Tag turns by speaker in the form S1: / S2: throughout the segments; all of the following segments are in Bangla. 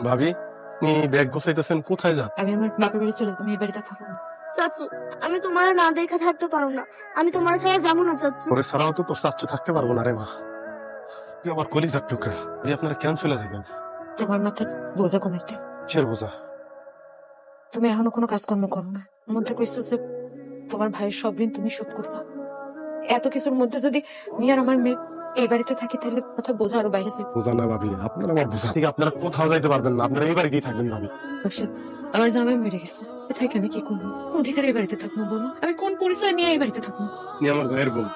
S1: ভাবি, আপনি ব্যাগ গোছাইতেছেন, কোথায় যান?
S2: আমি আমার বাপের বাড়ি চলে যাবো, আমি এই বাড়িতে থাকবো না।
S3: চাচু, আমি তোমার না দেখা থাকতে পারবো না। আমি তোমার ছাড়া যাবো না চাচু।
S1: ওরে ছাড়াও তো তোর চাচ্চু থাকতে পারবো না রে মা। তুই আমার কলিজার টুকরা, এই আপনারা কেন চলে যাবেন?
S2: তোমার মাথার বোঝা কমাইতে।
S1: কিসের বোঝা?
S2: তুমি এখনো কোনো কাজকর্ম করো না, মধ্যে কইছো যে তোমার ভাইয়ের সব ঋণ তুমি শোধ করবা। এত কিছুর মধ্যে যদি আমি আর আমার মেয়ে এই বাড়িতে থাকি, তাহলে মাথার বোঝা আরো বাইরে যাবে।
S1: বোঝা না ভাবি, আপনারা আমার বোঝা থেকে আপনারা কোথাও যাইতে পারবেন না, আপনারা এই বাড়িতেই থাকবেন ভাবি।
S2: রাশেদ, আমার জামাই মরে গেছে, কোথায় আমি কি করবো? অধিকার এই বাড়িতে থাকবো বলো? আমি কোন পরিচয় নিয়ে এই বাড়িতে থাকবো?
S1: আপনি আমার ভাইয়ের বোন,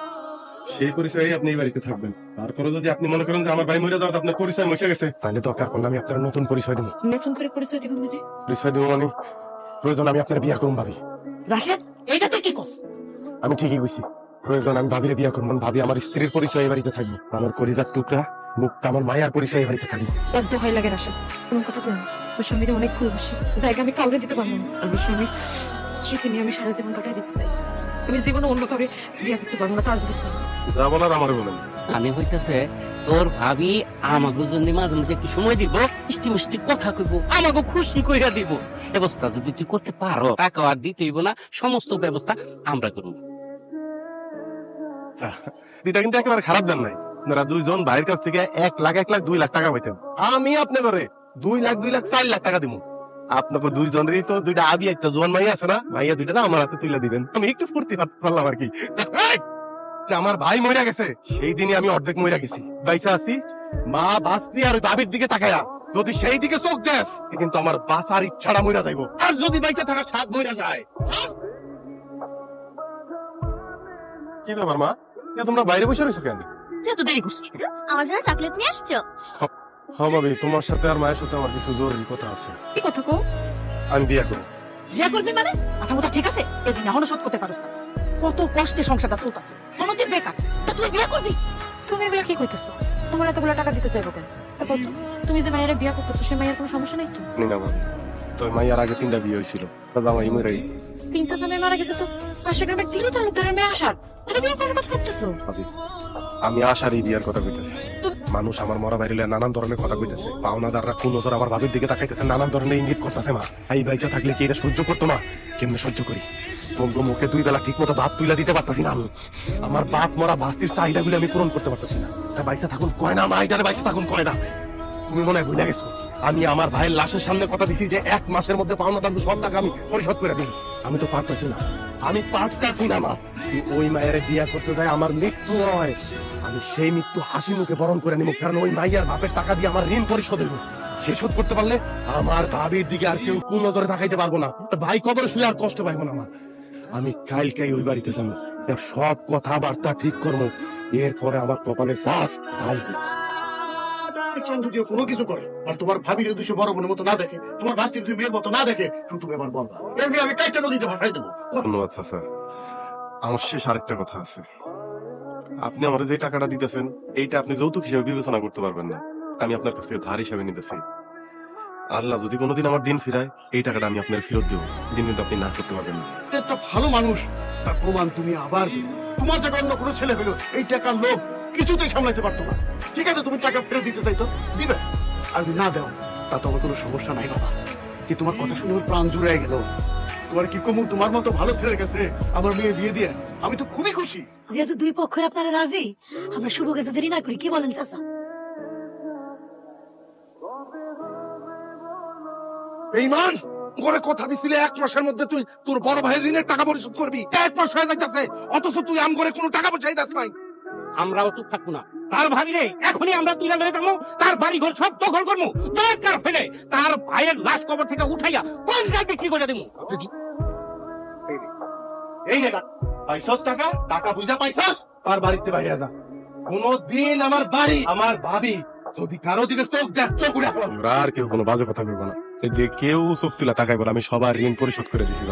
S1: সেই পরিচয়ে আপনি এই বাড়িতে থাকবেন। তারপরে যদি আপনি মনে করেন যে আমার ভাই মরে যাওয়া আপনার পরিচয় মুছে গেছে, তাহলে দরকার পড়লে আমি আপনার নতুন পরিচয় দেবো।
S2: নতুন করে পরিচয় দিব মানে?
S1: পরিচয় দেবো মানে প্রয়োজন আমি আপনার বিয়া করুন ভাবি।
S2: রাশেদ, এইটা তুই কি করছ?
S1: আমি ঠিকই কইছি, প্রয়োজন আমি ভাবিরে বিয়া করবো। ভাবি আমার স্ত্রীর পরিচয় এই বাড়িতে থাকবো, আমার কলিজার টুকরা মুক্তা আমার মায়ের পরিচয় এই বাড়িতে থাকবে।
S2: বড্ড ভয় লাগে রাশেদ, কোন কথা বলো না। ওর স্বামীর অনেক ভালোবাসি, জায়গা আমি কাউরে দিতে পারবো না। আমি স্বামী স্ত্রীকে নিয়ে আমি সারা জীবন কাটাই দিতে চাই। আমি জীবনে অন্য কাউরে বিয়ে করতে পারবো না, তার দিতে পারবো না।
S1: যা বলার আমার বলেন।
S4: আমি হইতেছে তোর ভাবি আমাকে জন্য মাঝে মাঝে একটু সময় দিব, মিষ্টি মিষ্টি কথা কইব, আমাকে খুশি কইরা দিব। ব্যবস্থা যদি তুই করতে পারো, টাকা আর দিতে হইব না, সমস্ত ব্যবস্থা আমরা করব।
S1: এটা কিন্তু একেবারে খারাপ দেন নাই। আপনারা দুইজন ভাইয়ের কাছ থেকে 1,00,000 টাকা পাইতেন, আমি আপনি করে 2,00,000 4 লাখ টাকা দিব। আপনাকে দুইজনেরই তো দুইটা আবি একটা জোয়ান মাইয়া আছে না, মাইয়া দুইটা না আমার হাতে তুলে দিবেন, আমি একটু ফুর্তি পারলাম আর কি। আমার ভাই মরে গেছে, সেই দিনই আমি অর্ধেক মরে গেছি, বাইসা আছি। মা বাঁচতি আর ওই বাবির দিকে তাকায়া যদি সেই দিকে চোখ দেস, কিন্তু আমার বাঁচার ইচ্ছাটা মইরা যাইব। আর যদি বাইচা থাকা স্বাদ মইরা যায়। কি ব্যাপার মা, তোমরা বাইরে বসে রয়েছো কেন?
S2: এত দেরি করছিস?
S3: আমার জন্য চকলেট নিয়ে আসছো?
S1: হ্যাঁ ভাবি, তোমার সাথে আর মায়ের সাথে আমার কিছু জরুরি কথা আছে।
S2: কি কথা কো?
S1: আমি বিয়ে করব।
S5: বিয়ে করবি মানে? মাথা মুথা ঠিক আছে? এদিন এখনো শোধ করতে পারছ না। কত কষ্টে সংসারটা চলতেছে, কোনদিন বেকার। তা তুই বিয়ে করবি?
S2: তুমি এগুলো কি কইতেছো? তোমার এতগুলো টাকা দিতে চাইবো কেন? দেখো তো, তুমি যে মায়েরা বিয়ে করতেছো, সে মায়ের কোনো সমস্যা নেই তো?
S1: না ভাবি, তো মাইয়ার আগে 3টা বিয়ে হয়েছিল, জামাই মরে গেছে।
S2: 3টা জামাই মারা গেছে, তো পাশে গ্রামের 3 তালুকদারের মেয়ে আসার এটা বিয়ে করার কথা ভাবতেছো?
S1: ভাবি, আমি আশারই বিয়ার কথা কইতেছি। মানুষ আমার মরা বাইরে নানান ধরনের কথা কইতেছে, পাওনাদাররা কোন নজর আমার ভাবির দিকে তাকাইতেছে, নানান ধরনের ইঙ্গিত করতেছে। মা এই বাইচা থাকলে কি এটা সহ্য করতো না? কেমনে সহ্য করি? তোমার মুখে 2 বেলা ঠিক মতো ভাত তুইলা দিতে পারতাছি না আমি। আমার বাপ মরা বাস্তির চাহিদাগুলো আমি পূরণ করতে পারতাছি না। বাইচা থাকুন কয় না, মা এটারে বাইচা থাকুন কয় না। তুমি মনে হয় ভুলে গেছো, আমি আমার ভাইয়ের লাশের সামনে কথা দিছি যে 1 মাসের মধ্যে পাওনাদার সব টাকা আমি পরিশোধ করে দিই। আমি তো পারতাছি না, আমি পারতাছি না মা। ওই মায়ের বিয়া করতে যায় আমার মৃত্যু হয়, আমি সেই মৃত্যু হাসি মুখে বরণ করে নিব, কারণ ওই মাইয়ার বাপের টাকা দিয়ে আমার ঋণ পরিশোধ হইব। সে শোধ করতে পারলে আমার ভাবির দিকে আর কেউ কোন নজরে তাকাইতে পারবো না, ভাই কবরে শুয়ে আর কষ্ট পাইবো না মা। আমি কালকেই ওই বাড়িতে যাবো, সব কথাবার্তা ঠিক করবো, এরপরে আমার কপালে শ্বাস ঢালবে।
S6: যদি কোনো কিছু করে আর তোমার ভাবির উদ্দেশ্য বড় বোনের মতো না দেখে, তোমার ভাস্তির দুই মেয়ের মতো না দেখে, শুধু তুমি এবার বলবা, এমনি আমি কাইটা নদীতে ভাসাই দেবো।
S1: ধন্যবাদ চাচা। আমার শেষ আরেকটা কথা আছে, আপনি আমার যে টাকাটা দিতেছেন, এইটা আপনি যৌতুক হিসেবে বিবেচনা করতে পারবেন না, আমি আপনার কাছ থেকে ধার হিসেবে নিতেছি। আল্লাহ যদি কোনোদিন আমার দিন ফিরায়, এই টাকাটা আমি আপনার ফেরত দেবো, দিন কিন্তু আপনি না করতে পারবেন না।
S6: একটা ভালো মানুষ, তার প্রমাণ তুমি আবার দিবে। তোমার টাকা অন্য কোনো ছেলে হলো এই টাকার লোভ কিছুতেই সামলাইতে পারতো না। ঠিক আছে, তুমি টাকা ফেরত দিতে চাইতো, দিবে। আর যদি না দাও, তা তো আমার কোনো সমস্যা নাই বাবা। কি তোমার কথা শুনে আমার প্রাণ জুড়ে গেল। তোমার কি কমু, তোমার মতো ভালো ছেলের কাছে আমার মেয়ে বিয়ে দিয়ে আমি তো খুবই খুশি।
S5: যেহেতু দুই পক্ষের আপনারা রাজি, আমরা শুরু কাছে দেরি না করি, কি বলেন চাচা?
S6: বেঈমান, করে কথা দিছিলে 1 মাসের মধ্যে তুই তোর বড় ভাইয়ের ঋণের টাকা পরিশোধ করবি। 1 মাস হয়ে যাইতেছে, অথচ তুই আম করে কোনো টাকা পয়সাই দাস নাই।
S4: আমরাও চুপ থাকবো না। তার ভাবি রে এখনই আমরা তুলে ধরে যাবো, তার বাড়ি ঘর সব দখল করবো, দরকার ফেলে তার ভাইয়ের লাশ কবর থেকে উঠাইয়া কোন জায়গায় বিক্রি করে দেবো।
S1: এই নে পাইছস টাকা, টাকা বুঝা পাইছস, তার বাড়িতে বাইরে যা। কোনদিন আমার বাড়ি, আমার ভাবি যদি কারো দিকে চোখ দেখ, চোখ উড়ে ফেলাম। আমরা আর কেউ কোনো বাজে কথা বলবো না, যে কেউ চোখ তুলা তাকাই বলে আমি সবার ঋণ পরিশোধ করে দিছি।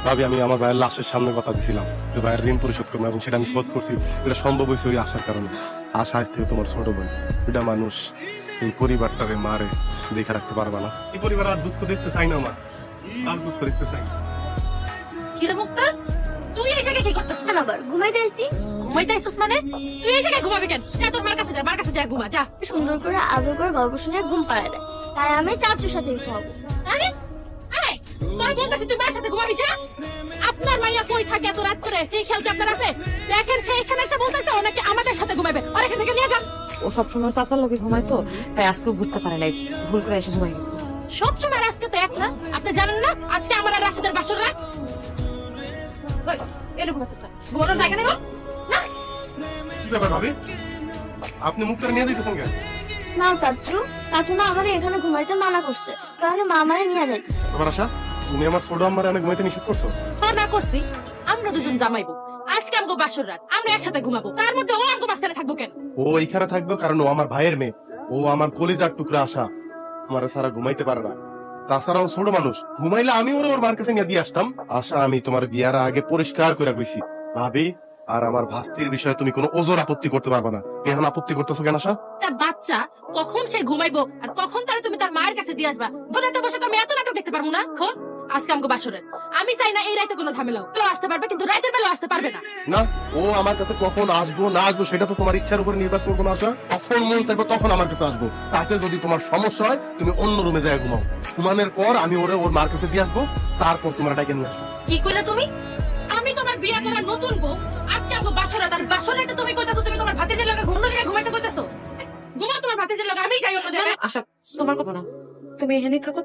S1: ভাবি আমি আমার ভাইয়ের লাশের সামনে কথা দিছিলাম যে ভাইয়ের ঋণ পরিশোধ করবো, এবং সেটা আমি শোধ করছি। এটা সম্ভব হয়েছে ওই আশার কারণে। আশা আজ থেকে তোমার ছোট বোন, এটা মানুষ এই পরিবারটাকে মারে দেখে রাখতে পারবা না। এই পরিবার আর দুঃখ দেখতে চাই না মা, আর দুঃখ দেখতে চাই না।
S5: কিরে মুক্তা, তুই এই জায়গায় কি করতেছ?
S3: আবার ঘুমাইতে আসছি।
S2: ঘুমাইতে আইছিস মানে তুই এই জায়গায় ঘুমাবি কেন? যা তোর মার কাছে যা, মার কাছে যা ঘুমা যা।
S3: সুন্দর করে আদর করে গল্প শুনে ঘুম পাড়ায় দেয়, তাই আমি চাচুর সাথে ঘুমাবো।
S2: আরে এই তোর বলতেছিস তুই মার সাথে ঘুমাবি যা। আপনার মাইয়া কই থাকে এত রাত করে? সেই খেয়াল কি আপনার আছে? দেখেন সে এখানে এসে বলতেছে ও নাকি আমাদের সাথে ঘুমাবে, আর এখান থেকে নিয়ে যান। ও সবসময় চাচার লোকে ঘুমায় তো, তাই আজকেও বুঝতে পারে নাই, ভুল করে এসে ঘুমাই গেছে। সবসময় আর আজকে তো এক না, আপনি জানেন না আজকে আমার আর রাশেদের বাসর রাত। ওই এরকম আছে স্যার, ঘুমানোর জায়গা নেই না?
S1: কি ব্যাপার ভাবি, আপনি মুক্তার নিয়ে দিতেছেন কেন?
S3: না চাচু, কাকিমা আমার এখানে ঘুমাইতে মানা করছে, কারণ মা আমারে নিয়ে যাইতেছে।
S1: তোমার আশা, তুমি আমার ছোট আম্মারে অনেক ঘুমাইতে নিষেধ করছো।
S2: হ্যাঁ না করছি, আমরা দুজন জামাইবো, আজকে আমগো বাসর রাত, আমরা একসাথে ঘুমাবো, তার মধ্যে ও আমগো মাঝখানে থাকবো কেন?
S1: ও এইখানে থাকবে কারণ ও আমার ভাইয়ের মেয়ে, ও আমার কলিজার টুকরা আশা, আমার সারা ঘুমাইতে পারে না। তাছাড়াও ছোট মানুষ, ঘুমাইলে আমি ওর মার কাছে নিয়ে দিয়ে আসতাম। আশা, আমি তোমার বিয়ার আগে পরিষ্কার করে কইছি ভাবি, আর আমার ভাস্তির বিষয়ে তুমি কোনো ওজোর আপত্তি করতে পারবে না। এখন আপত্তি করতেছো কেন আশা?
S2: তা বাচ্চা কখন সে ঘুমাইবো আর কখন তারে তুমি তার মায়ের কাছে দিয়ে আসবা? ঘুমাতে বসে তো আমি এত নাটক দেখতে পারবো না। খো আজকে আমগো বাসর রাত, আমি চাই না এই রাতে কোনো ঝামেলা হোক। বেলা আসতে পারবে কিন্তু রাতের বেলা আসতে পারবে না।
S1: না, ও আমার কাছে কখন আসবো না আসবো সেটা তো তোমার ইচ্ছার উপর নির্ভর করবো না আশা। তখন মন চাইবো তখন আমার কাছে আসবো। তাতে যদি তোমার সমস্যা হয় তুমি অন্য রুমে যাই ঘুমাও। ঘুমানোর পর আমি ওর মার কাছে দিয়ে আসবো, তারপর তোমার ডাকে নিয়ে আসবো।
S2: কি কইলা তুমি? আমি তোমার বিয়া করা নতুন বউ, আজকে আমগো বাসর রাত, আর বাসর রাতে তুমি কইতাছো তুমি তোমার ভাতিজের লগে ঘুমানো জায়গায় ঘুমাইতে কইতাছো? ঘুমাও তোমার ভাতিজের লগে, আমি যাই অন্য জায়গায়। আশা তোমার কথা না, তুমি এখানেই থাকো।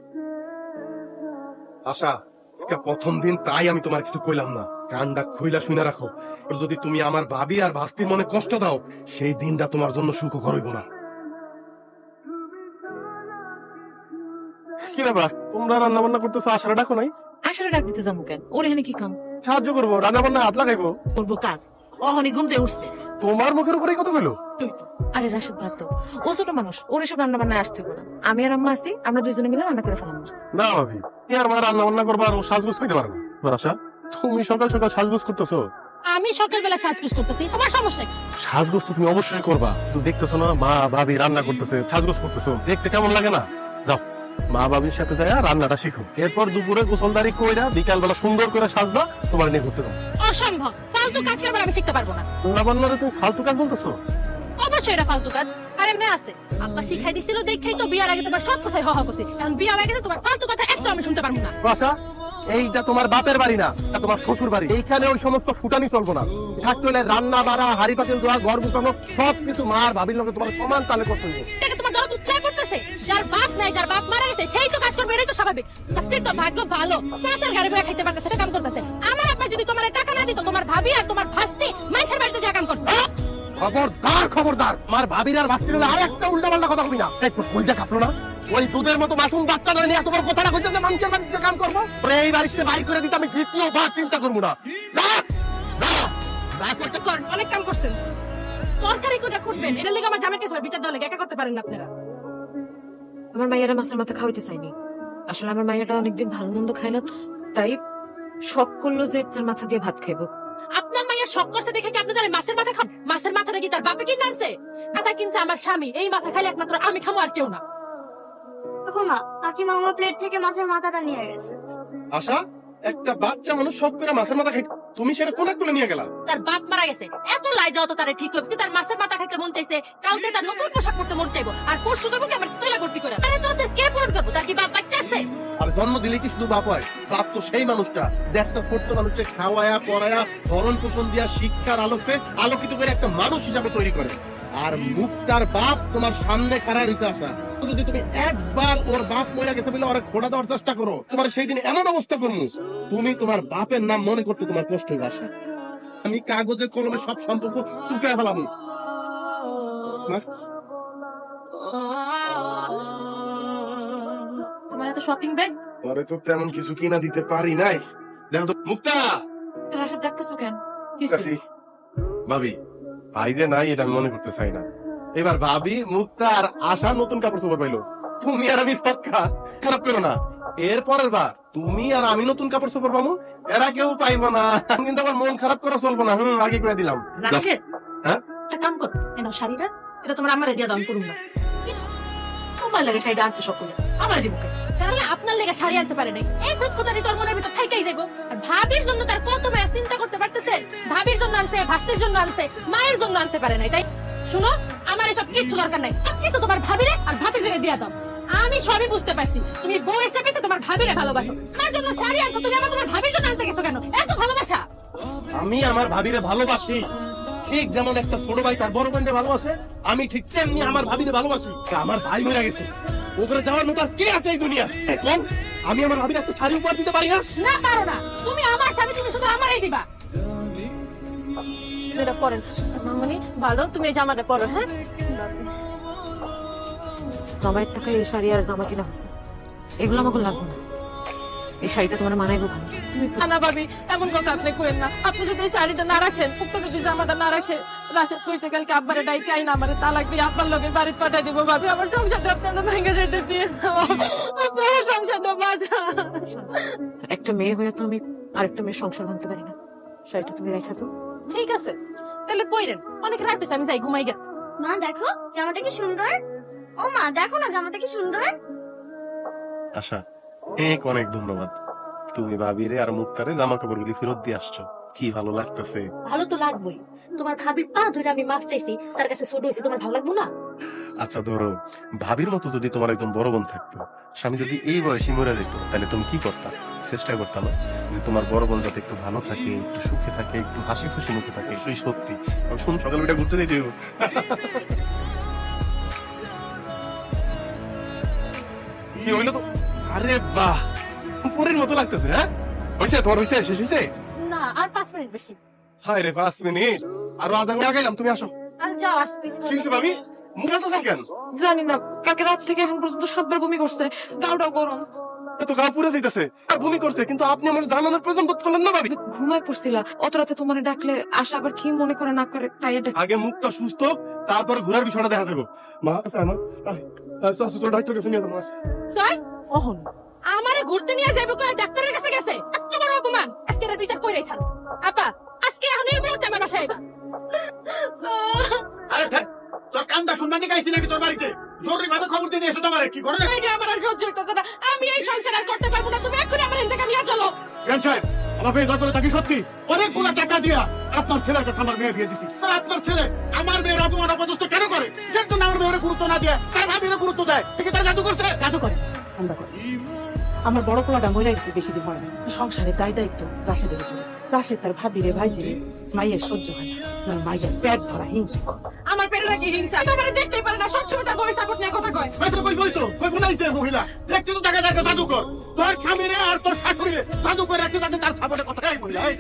S1: আশা, আজকে প্রথম দিন তাই আমি তোমার কিছু কইলাম না, কানটা খুইলা শুনে রাখো। আর যদি তুমি আমার ভাবি আর ভাস্তির মনে কষ্ট দাও, সেই দিনটা তোমার জন্য সুখকর হইব না। কি ব্যাপার, তোমরা রান্না বান্না করতেছো, আশারা ডাকো নাই?
S2: আসলে ডাক দিতে যাবো কেন? ওর এখানে কি কাম?
S1: সাহায্য করবো, রান্না বান্না হাত লাগাইবো।
S5: করবো কাজ, অহনি ঘুমতে উঠছে।
S1: তোমার মুখের উপরেই কথা কইলো।
S2: আরে রাশেদ ভাত তো, ও ছোট মানুষ, ওর এসব রান্না বান্নায় আসতে হবে না। আমি আর আম্মা আছি, আমরা দুইজনে মিলে রান্না করে ফেলাম।
S1: না ভাবি, আর মা রান্না বান্না করবো আর ও সাজগোজ করতে পারে না। আশা, তুমি সকাল সকাল সাজগোজ করতেছো।
S2: আমি সকালবেলা সাজগোজ করতেছি, আমার সমস্যা কি?
S1: সাজগোজ তো তুমি অবশ্যই করবা। তুমি দেখতেছো না মা ভাবি রান্না করতেছে, সাজগোজ করতেছো, দেখতে কেমন লাগে না? যাও, মা ভাবির সাথে যায় রান্নাটা শিখো। এরপর দুপুরে গোসলদারি কইরা বিকাল বেলা সুন্দর করে সাজবা, তোমার নিয়ে ঘুরতে যাও।
S2: অসম্ভব, ফালতু কাজ করবার আমি শিখতে পারবো না।
S1: রান্না বান্নারে তুমি ফালতু কাজ বলতেছো?
S2: অবশ্যই এটা ফালতু কাজ। আর এমনি আছে, আব্বা শিখাই দিছিল দেখেই তো বিয়ার আগে তোমার সব কথাই হওয়া করছে। এখন বিয়া হয়ে গেছে, তোমার ফালতু কথা একটা আমি শুনতে পারবো না।
S1: আশা, এইটা তোমার বাপের বাড়ি না, এটা তোমার শ্বশুর বাড়ি। এইখানে ওই সমস্ত ফুটানি চলবো না। থাকতে হলে রান্না বাড়া, হাড়ি পাতিল ধোয়া, ঘর গুছানো সবকিছু মার ভাবির লোকে তোমার সমান তালে করতে হবে।
S2: এটা তোমার দরদ উৎসাহ করতেছে। যার বাপ নাই, যার বাপ মারা গেছে, সেই তো কাজ করবে, এটাই তো স্বাভাবিক। আজকে তো ভাগ্য ভালো, সাসার গাড়ি বয়ে খাইতে পারতেছে, এটা কাম করতেছে। আমার আব্বা যদি তোমার টাকা না দিত, তোমার ভাবি আর তোমার ভাস্তি মানুষের বাড়িতে যা কাম করতো।
S1: খবরদার, খবরদার, আমার ভাবির আর ভাস্তির হলে আর একটা উল্টা পাল্টা কথা কবি না। এই তো কইটা কাঁপলো না? ওই দুধের মতো মাসুম বাচ্চাটা নিয়ে তোমার কথাটা কইতে যে মানুষের বাড়িতে কাম করবো, এই বাড়িতে বাইর করে দিতে আমি দ্বিতীয়বার চিন্তা করবো না।
S2: অনেক কাম করছেন, তরকারি কোটা করবেন, এটা লেগে আমার জামাই কাছে বিচার দেওয়া লেগে একা করতে পারেন না আপনারা। আমার মাইয়ারা মাছের মাথা খাওয়াইতে চাইনি। আসলে আমার মাইয়াটা অনেকদিন ভালো মন্দ খায় না, তাই শখ করলো যে মাছের মাথা দিয়ে ভাত খাইবো। আপনার মাইয়া শখ করছে দেখে কি আপনি তার মাছের মাথা খান? মাছের মাথাটা কি তার বাপে কিনে আনছে? মাথা কিনছে আমার স্বামী, এই মাথা খাইলে একমাত্র আমি খামো, আর কেউ না।
S3: দেখো মা, কাকিমা আমার প্লেট থেকে মাছের মাথাটা নিয়ে গেছে।
S1: আশা, একটা বাচ্চা মানুষ শখ করে মাছের মাথা খাইতে, তুমি সেটা কোন করে নিয়ে গেলা?
S2: তার বাপ মারা গেছে, এত লাই দাও তো তারে ঠিক হয়েছে। তার মাছের মাথা খাইতে মন চাইছে, কালকে তার নতুন পোশাক পরতে মন চাইবো, আর পরশু দেবো কি আমার স্কুলে ভর্তি করে। আরে তোদের কে পূরণ করবো? তার কি বাপ বাচ্চা আছে?
S1: আর জন্ম দিলে কি শুধু বাপ হয়? বাপ তো সেই মানুষটা যে একটা ছোট্ট মানুষকে খাওয়ায়া পড়ায়া ভরণ পোষণ দিয়া শিক্ষার আলোকে আলোকিত করে একটা মানুষ হিসাবে তৈরি করে। আর মুক্তার বাপ তোমার সামনে খাড়া রয়েছে আশা। যদি তুমি একবার ওর বাপ মরে গেছে বলে ওরা খোড়া দেওয়ার চেষ্টা করো, তোমার সেই দিন এমন অবস্থা করবো তুমি তোমার বাপের নাম মনে করতে তোমার কষ্ট হইবে আশা। আমি কাগজে কলমে সব সম্পর্ক চুকায় ফেলাম।
S2: তোমার এত শপিং ব্যাগ?
S1: পরে তো তেমন কিছু কিনা দিতে পারি নাই। দেখো তো মুক্তা,
S2: রাশাদ ডাকতেছো কেন?
S1: কাছি ভাবি, ভাই যে নাই এটা আমি মনে করতে চাই না। এবার ভাবি, মুক্তা আর আশা নতুন কাপড় চোপড় পাইলো, তুমি আর আমি পক্কা খারাপ করো না। এর পরের বার তুমি আর আমি নতুন কাপড় চোপড় পাবো, এরা কেউ পাইবো না। কিন্তু আমার মন খারাপ করা চলবো না। আগে করে দিলাম।
S2: রাশেদ,
S1: হ্যাঁ?
S2: একটা কাম কর, এ নাও শাড়িটা, এটা তোমার আমারে দিয়ে দাও, আমি করুন না।
S5: তোমার লাগে শাড়িটা আনছে সকলে, আমার দিব কেন?
S7: তাহলে আপনার লেগে শাড়ি আনতে পারে নাই এই খুঁতখুঁতানি তোর মনের ভিতর থাইকাই যাইবো। আর ভাবির জন্য তার কত মায়ের চিন্তা করতে পারতেছে, ভাবির জন্য আনছে, ভাস্তির জন্য আনছে, মায়ের জন্য আনতে পারে নাই। তাই শুনো, আমার এসব কিচ্ছু দরকার নাই, কিছু তোমার ভাবিরে আর ভাতিজিরে দিয়া দাও। আমি সবই বুঝতে পারছি, তুমি বউয়ের চেয়ে তোমার ভাবিরে ভালোবাসো। আমার জন্য শাড়ি আনছো, তুমি আমার তোমার ভাবির জন্য আনতে গেছো কেন? এত ভালোবাসা।
S1: আমি আমার ভাবিরে ভালোবাসি, ঠিক যেমন একটা ছোট ভাই তার বড় বোনকে ভালোবাসে, আমি ঠিক তেমনি আমার ভাবিরে ভালোবাসি। আমার ভাই মরে গেছে, ওপরে যাওয়ার মতো আর কে আছে এই দুনিয়া? এখন আমি আমার ভাবির একটা শাড়ি উপহার দিতে পারি না?
S7: না পারো না, তুমি আমার স্বামী, তুমি শুধু আমারই দিবা। এটা পরেন মামনি, ভালো তুমি এই জামাটা পরো। হ্যাঁ,
S2: জামাইয়ের টাকায় এই শাড়ি আর জামা কিনা হচ্ছে, এগুলো আমাকে লাগবে না। এই শাড়িটা তোমার মানাইবো ভালো। তুমি
S7: না ভাবি, এমন কথা আপনি কইেন না। আপনি যদি এই শাড়িটা না রাখেন, উক্ত যদি জামাটা না রাখে, রাশেদ কইছে কালকে আব্বারে ডাইকে আইনা আমারে তালাক দিয়ে আব্বার লগে বাড়ি পাঠাই দিব। ভাবি, আমার সংসারটা আপনারা ভেঙে যেতে দিয়ে আপনার সংসারটা বাঁচা।
S2: একটা মেয়ে হয়ে তো আমি আরেকটা মেয়ের সংসার ভাঙতে পারি না। শাড়িটা তুমি রেখা তো।
S7: ঠিক আছে, তাহলে পইরেন, অনেক রাত হইছে, আমি যাই ঘুমাই গে।
S3: মা দেখো জামাটা কি সুন্দর। ও মা দেখো না জামাটা কি সুন্দর।
S1: আশা, অনেক ধন্যবাদ। তুমি ভাবিরে আর মুক্তারে জামা কাপড়গুলি ফেরত দিয়ে আসছো, কি ভালো লাগতেছে।
S7: ভালো তো লাগবেই, তোমার ভাবির পা ধরে আমি মাফ চাইছি, তার কাছে ছোট হইছে, তোমার ভালো লাগবো না?
S1: আচ্ছা ধরো, ভাবির মতো যদি তোমার একদম বড় বোন থাকতো, স্বামী যদি এই বয়সে মরে যেত, তাহলে তুমি কি করতা? চেষ্টা করতাম যে তোমার বড় বোন যাতে একটু ভালো থাকে, একটু সুখে থাকে, একটু হাসি খুশি মুখে থাকে। সেই সত্যি আমি শুন সকাল বেটা ঘুরতে দিই। কি হইলো তো? আরে বাহ, পরের মতো লাগতেছে। হ্যাঁ হয়েছে, তোমার হয়েছে, শেষ হয়েছে?
S7: না, আর 5 মিনিট বেশি।
S1: হায় রে, 5 মিনিট আরো আধা ঘন্টা গেলাম। তুমি আসো।
S7: আর যাও, আসতে
S1: কি হয়েছে ভাবি? মুখ হালতেছেন কেন?
S2: জানি না, কালকে রাত থেকে এখন পর্যন্ত 7 বার বমি করছে, গাওটাও গরম।
S1: এত গা পুড়ে যাইতেছে আর বমি করছে, কিন্তু আপনি আমার জানানোর প্রয়োজন বোধ করলেন না ভাবি।
S2: ঘুমায় পড়ছিলা, অত রাতে তোমার ডাকলে আশা আবার কি মনে করে না করে, তাই এটা।
S1: আগে মুখটা সুস্থ, তারপর ঘোরার বিষয়টা দেখা যাবে। মা আছে আমার ডাক্তারকে শুনিয়ে দাও।
S7: স্যার,
S5: অহন
S7: আমারে ঘুরতে নিয়ে যাইবো কই ডাক্তারের কাছে গেছে? এত বড় অপমান, আজকে এর বিচার কইরাই ছাড়ো। আপা, আজকে এখন এই মুহূর্তে আমার বাসায় আইবা।
S6: আরে তোর কান্দা শুনবানি গাইছি নাকি তোর বাড়িতে? জরুরি ভাবে খবর দিয়ে এসো তোমারে, কি করে?
S7: এইটা আমার আর সহ্য হইতাছে না, আমি এই সংসার আর করতে পারবো না। তুমি এক্ষুনি আমার এখান থেকে নিয়ে চলো।
S6: কেন সাহেব, আমার মেয়ে দরকার থাকি সত্যি অনেকগুলো টাকা দিয়া আপনার ছেলের কাছে আমার মেয়ে বিয়ে দিছি। আর আপনার ছেলে আমার মেয়ের অপমান অপদস্থ কেন করে? যার জন্য আমার মেয়ের গুরুত্ব না দিয়ে তার ভাবির গুরুত্ব দেয়, ঠিক তার জাদু করছে।
S5: জাদু করে ঠান্ডা করে। আমার বড় পোলাটা মরে গেছে বেশি দিন হয় না। সংসারে দায় দায়িত্ব রাশেদের উপরে। রাশেদ তার ভাবিরে ভাইজিরে মাইয়ের সহ্য হয় না, মাইয়ের পেট ভরা হিংসা।
S7: আমার পেটে নাকি হিংসা? তোমার দেখতেই পারে না, সবসময় তার বউয়ের সাপোর্ট নিয়ে কথা কয়।
S6: মাত্র কই বইছো, কই বুনাইছে মহিলা দেখতে তো টাকা টাকা জাদু কর। তোর স্বামীরে আর তোর শাশুড়িরে জাদু করে রাখছে, তাতে তার সাপোর্টে কথা এই মহিলা। এই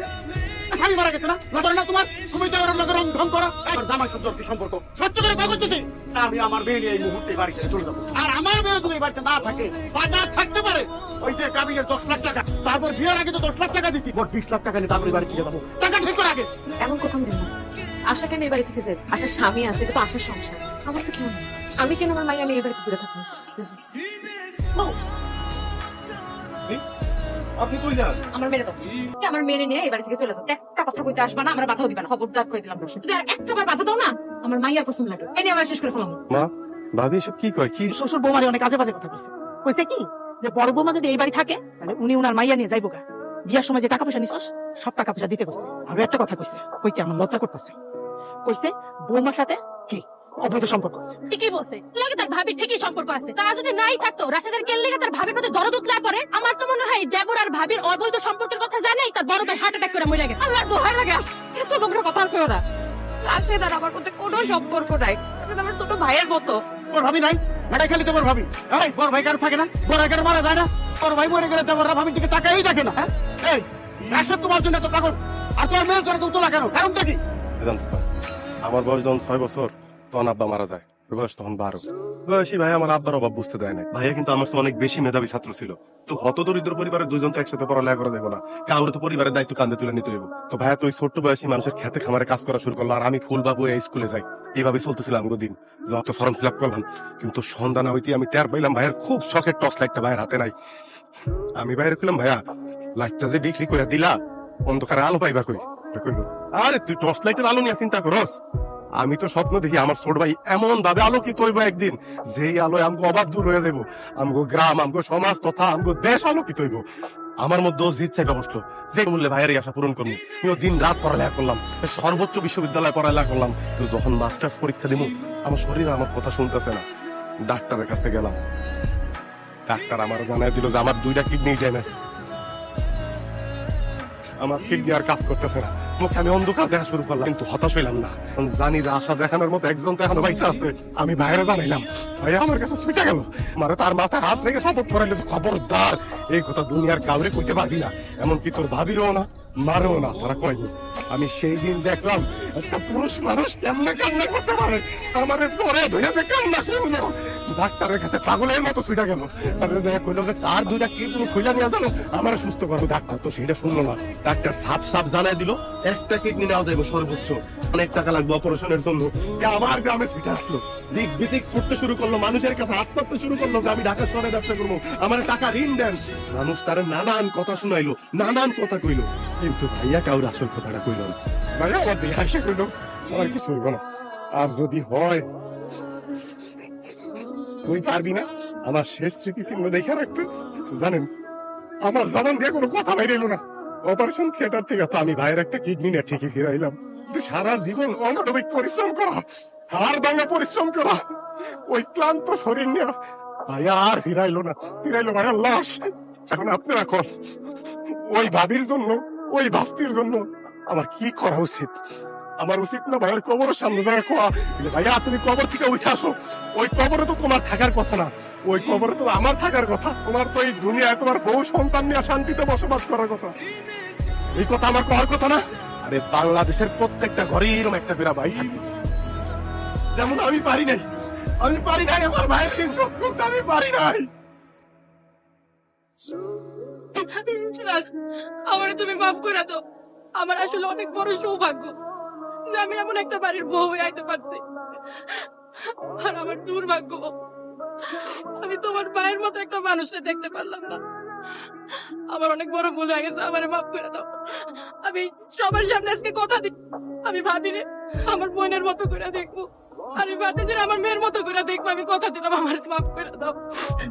S6: স্বামী মারা গেছে না, না না তোমার, তুমি তো ওর লগে রং ঢং করা। আর জামাই সহ্য কি সম্পর্ক সত্য করে কাগজ দিতে। আমি আমার মেয়ে নিয়ে এই মুহূর্তে বাড়ি ছেড়ে চলে যাবো। আর আমার মেয়ে যদি এই বাড়িতে না থাকে বা না থাকতে পারে, ওই যে কাবিনের 10 লাখ টাকা, তারপর বিয়ের আগে তো 10 লাখ টাকা দিচ্ছি, মোট 20 লাখ টাকা নিয়ে তারপরে বাড়ি থেকে যাবো। টাকা ঠিক করে আগে।
S2: এমন কথা বলি না। আশা কেন এই বাড়ি থেকে যাবে? আশার স্বামী আছে, এটা তো আশার সংসার। আমার তো কেউ নেই, আমি কেন আমার মাইয়া নিয়ে এই বাড়িতে ঘুরে থাকবো?
S1: আপনি কই যান?
S2: আমার মেরে দাও, আমার মেরে নিয়ে এই বাড়ি থেকে চলে যাও। একটা কথা কইতে আসবা না, আমার বাধাও দিবা না, খবরদার কই দিলাম। যদি আর একটা বার বাধা দাও না, আমার মাইয়ার কসম লাগে, এই নিয়ে আমার শেষ করে ফেলাম।
S1: মা, ভাবি সব কি কয়? কি
S5: শ্বশুর বৌমারে অনেক আজে বাজে কথা কইছে। কইছে কি যে বড় বৌমা যদি এই বাড়ি থাকে তাহলে উনি উনার মাইয়া নিয়ে যাইবো গা। বিয়ার সময় যে টাকা পয়সা নিছস সব টাকা পয়সা দিতে কইছে। আর একটা কথা কইছে, কইতে আমার লজ্জা করতেছে। কইছে বৌমার সাথে কি অবৈধ সম্পর্ক আছে।
S7: ঠিকই বলছে, লাগে তার ভাবির ঠিকই সম্পর্ক আছে। তা যদি নাই থাকতো, রাশেদের কেন লেগে তার ভাবির প্রতি দরদ উতলা পড়ে? আমার তো মনে হয় দেবর আর ভাবির অবৈধ সম্পর্কের কথা জানাই তার বড় ভাই হার্ট অ্যাটাক করে মরে গেছে। আল্লাহর দোহাই লাগে, এত নোংরা কথা আর কইও না। রাশেদ আর আমার মধ্যে কোনো সম্পর্ক নাই, আমার ছোট ভাইয়ের মতো।
S6: তোর ভাবি নাই, এটা খালি তোমার ভাবি। এই বড় ভাই কার থাকে না, বড় ভাই কার মারা যায় না? তোর ভাই মরে গেলে তোমার ভাবির দিকে তাকাই দেখে না। এই রাশেদ তোমার জন্য তো পাগল, আর তোর মেয়ের জন্য তো উতলা কেন? কারণটা কি?
S1: জানতে স্যার, আমার বয়স যখন 6 বছর তখন আব্বা মারা যায়, বয়স তখন 12। বয়সী ভাই আমার আব্বার অভাব বুঝতে দেয় না। ভাইয়া কিন্তু আমার চেয়ে অনেক বেশি মেধাবী ছাত্র ছিল। তো হত দরিদ্র পরিবারের দুজন তো একসাথে পড়ালেখা করা যাবে না, কাউরে তো পরিবারের দায়িত্ব কাঁধে তুলে নিতে হইব। তো ভাইয়া তো ওই ছোট্ট বয়সী মানুষের খেতে খামারে কাজ করা শুরু করলো, আর আমি ফুলবাবু এই স্কুলে যাই। এইভাবে চলতেছিলাম দিন, যত ফর্ম ফিল আপ করলাম। কিন্তু সন্ধ্যা না হইতে আমি টের পাইলাম ভাইয়ের খুব শখের টর্চ লাইটটা ভাইয়ের হাতে নাই। আমি বাইরে খুললাম, ভাইয়া লাইটটা যে বিক্রি করে দিলা, অন্ধকারে আলো পাইবা কই? কইলো, আরে তুই টর্চ লাইটের আলো নিয়ে চিন্তা করস? আমি তো স্বপ্ন দেখি আমার ছোট ভাই এমন ভাবে আলোকিত হইব একদিন, যেই আলোয় আমগো অভাব দূর হয়ে যাবো, আমগো গ্রাম, আমগো সমাজ তথা আমগো দেশ আলোকিত হইব। আমার মধ্যে জিত চাইবা বসলো, যে মূল্যে ভাইয়ের এই আশা পূরণ করবো। আমিও দিন রাত পড়ালেখা করলাম, সর্বোচ্চ বিশ্ববিদ্যালয়ে পড়ালেখা করলাম, তো যখন মাস্টার্স পরীক্ষা দিব আমার শরীর আমার কথা শুনতেছে না। ডাক্তারের কাছে গেলাম, ডাক্তার আমার জানাই দিল যে আমার 2টা কিডনি ড্যামেজ, আমার কিডনি আর কাজ করতেছে না। মুখে আমি অন্ধকার দেখা শুরু করলাম, কিন্তু হতাশ হইলাম না। আমি জানি যে আশা দেখানোর মতো একজন তো এখনো বাইসা আছে। আমি বাইরে জানাইলাম, ভাইয়া আমার কাছে ছুটে গেল, মানে তার মাথায় হাত রেখে শপথ করাইলে তো খবরদার এই কথা দুনিয়ার কাউরে কইতে পারবি না, এমনকি তোর ভাবিরও না, মারও না। তারা কয়নি। আমি সেই দিন দেখলাম একটা পুরুষ মানুষ কেমনে কান্না করতে পারে, আমার ধরে ধরে যে কান্না করলো। ডাক্তারের কাছে পাগলের মতো ছুটে গেল, তারপরে দেখা কইলো যে তার 2টা কিডনি খুলে নিয়ে যাবো, আমার সুস্থ করবো। ডাক্তার তো সেটা শুনলো না, ডাক্তার সাপ সাপ জানাই দিল একটা কিডনি নেওয়া যাবে সর্বোচ্চ, অনেক টাকা লাগবে অপারেশনের জন্য। আমার গ্রামে ছুটে আসলো, দিক বিদিক ছুটতে শুরু করলো, মানুষের কাছে আত্মহত্যা শুরু করলো যে আমি ঢাকা শহরে ব্যবসা করবো, আমার টাকা ঋণ দেন। মানুষ তার নানান কথা শুনাইলো, নানান কথা কইলো, কিন্তু ভাইয়া কাউর আসল কথাটা কইল না। ভাইয়া আমার দিয়ে হাসে কইলো আমার কিছু হইব না, আর যদি হয় তুই পারবি না আমার শেষ স্মৃতিচিহ্ন দেখে রাখতে। জানেন আমার জবান দিয়ে কোনো কথা বাইরে এলো না। অপারেশন থিয়েটার থেকে তো আমি ভাইয়ের একটা কিডনি নিয়ে ঠিকই ফিরাইলাম, কিন্তু সারা জীবন অনাটবিক পরিশ্রম করা, হাড় ভাঙা পরিশ্রম করা, ওই ক্লান্ত শরীর নিয়ে ভাইয়া আর ফিরাইলো না, ফিরাইলো ভাইয়ার লাশ। এখন আপনারা কর, ওই ভাবির জন্য, ওই ভাস্তির জন্য আমার কি করা উচিত? আমার উচিত না ভাইয়ের কবরের সামনে যারা কোয়া যে ভাইয়া তুমি কবর থেকে উঠে আসো? ওই কবরে তো তোমার থাকার কথা না, ওই কবরে তো আমার থাকার কথা। তোমার তো এই দুনিয়ায় তোমার বউ সন্তান নিয়ে শান্তিতে বসবাস করার কথা। এই কথা আমার করার কথা না। আরে বাংলাদেশের প্রত্যেকটা ঘরে এরকম একটা করে ভাই থাকে, যেমন আমি পারি নাই, আমি পারি নাই আমার ভাইয়ের ঋণ শোধ করতে, আমি পারি নাই।
S7: আমার তুমি মাফ করে দাও। আমার আসলে অনেক বড় সৌভাগ্য যে আমি এমন একটা বাড়ির বউ হয়ে আইতে পারছি, আর আমার দুর্ভাগ্য আমি তোমার ভাইয়ের মতো একটা মানুষকে দেখতে পারলাম না। আমার অনেক বড় ভুল হয়ে গেছে, আমারে মাফ করে দাও। আমি সবার সামনে আজকে কথা দিই, আমি ভাবি রে আমার বোনের মতো করে দেখবো, আমি ভাবতে যে আমার মেয়ের মতো করে দেখবো। আমি কথা দিলাম, আমার মাফ করে দাও।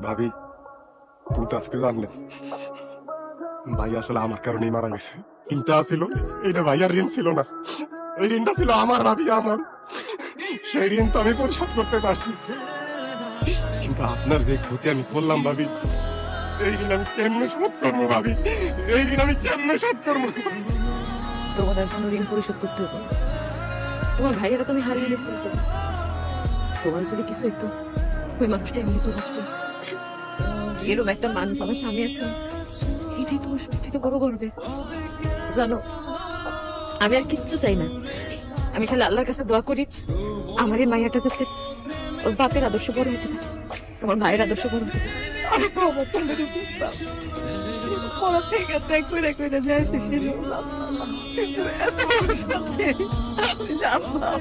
S1: ভাবি তুই তো আজকে জানলে ভাই আসলে আমার কারণেই মারা গেছে, ঋণটা ছিল, এইটা ভাইয়ার ঋণ ছিল না, এই ঋণটা ছিল আমার। ভাবি আমার সেই ঋণ তো আমি পরিশোধ করতে পারছি, কিন্তু আপনার যে ক্ষতি আমি করলাম ভাবি, এই ঋণ আমি কেমনে শোধ করবো? ভাবি এই ঋণ আমি কেমনে শোধ করবো?
S2: তোমার আর কোনো ঋণ পরিশোধ করতে হবে না। তোমার ভাইয়েরা তুমি হারিয়ে গেছিলে, তো তোমার যদি কিছু হইতো ওই মানুষটা এমনি তো বুঝতো। এরকম একটা মানুষ আমার স্বামী আছে, এটাই তোমার সব থেকে বড় গর্বের। জানো আমি আর কিচ্ছু চাই না, আমি খালি আল্লাহর কাছে দোয়া করি আমার এই মাইয়াটা যাতে ওর বাপের আদর্শ বড় হতে পারে, তোমার ভাইয়ের আদর্শ বড় হতে পারে। আমি তো আমার ছেলেকে বুঝতাম, পড়া থেকে ত্যাগ করে করে যাইছি, কিন্তু এত বড় সত্যি আমি জানতাম।